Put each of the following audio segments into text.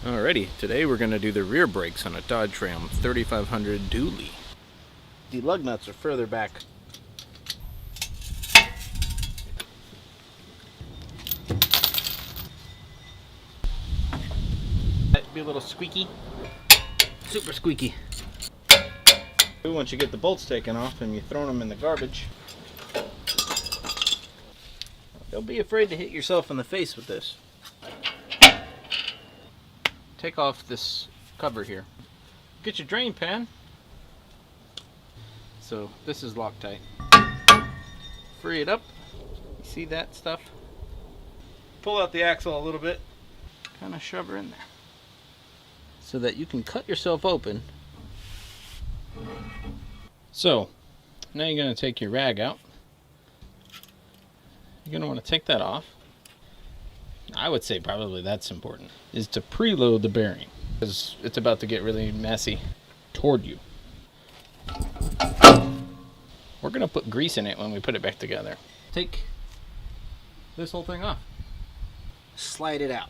Alrighty, today we're going to do the rear brakes on a Dodge Ram 3500 dually. The lug nuts are further back. Might be a little squeaky. Super squeaky. Once you get the bolts taken off and you throw them in the garbage, don't be afraid to hit yourself in the face with this. Take off this cover here. Get your drain pan. So this is Loctite. Free it up. You see that stuff? Pull out the axle a little bit. Kind of shove her in there. So that you can cut yourself open. So now you're going to take your rag out. You're going to want to take that off. I would say probably that's important, is to preload the bearing, because it's about to get really messy toward you. We're going to put grease in it when we put it back together. Take this whole thing off. Slide it out.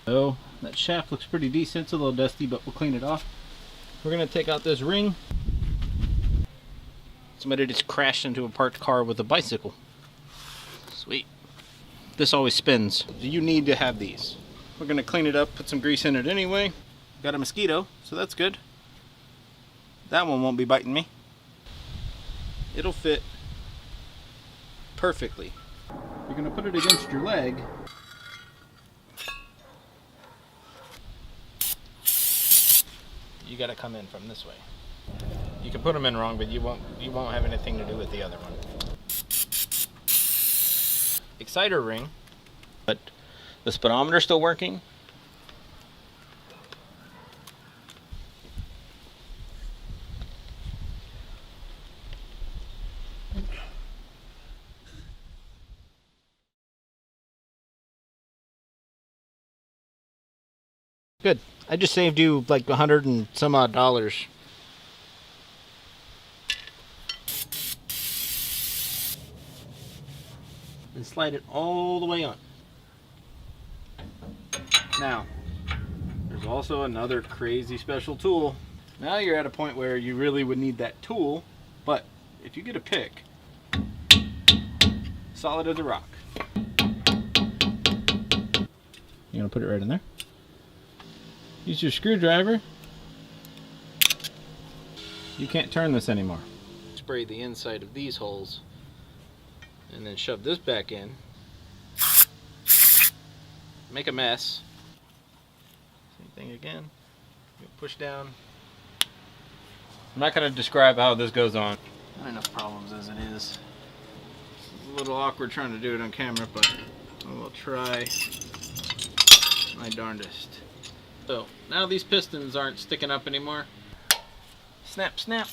So that shaft looks pretty decent. It's a little dusty, but we'll clean it off. We're going to take out this ring. Somebody just crashed into a parked car with a bicycle. Sweet. This always spins. You need to have these. We're going to clean it up, put some grease in it anyway. Got a mosquito, so that's good. That one won't be biting me. It'll fit perfectly. You're going to put it against your leg. You got to come in from this way. You can put them in wrong, but you won't have anything to do with the other one. Exciter ring, but the speedometer still working. Good. I just saved you like $100 and some odd. And slide it all the way on. Now, there's also another crazy special tool. Now you're at a point where you really would need that tool, but if you get a pick, solid as a rock. You're gonna put it right in there. Use your screwdriver. You can't turn this anymore. Spray the inside of these holes. And then shove this back in. Make a mess. Same thing again. You push down. I'm not going to describe how this goes on. Not enough problems as it is. It's a little awkward trying to do it on camera, but I will try my darndest. So now these pistons aren't sticking up anymore. Snap, snap.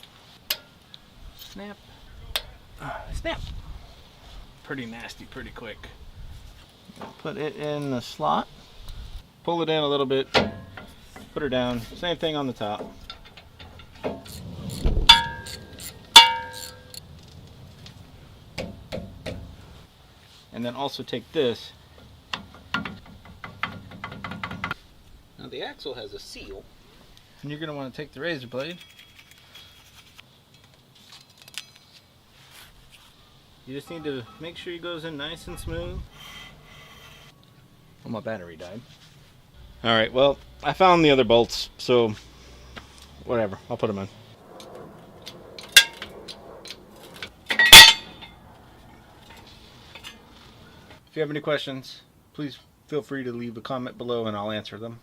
Snap. Snap. Pretty nasty, pretty quick. Put it in the slot. Pull it in a little bit. Put her down. Same thing on the top. And then also take this. Now the axle has a seal. And you're going to want to take the razor blade. You just need to make sure it goes in nice and smooth. Oh, my battery died. Alright, well, I found the other bolts, so whatever, I'll put them in. If you have any questions, please feel free to leave a comment below and I'll answer them.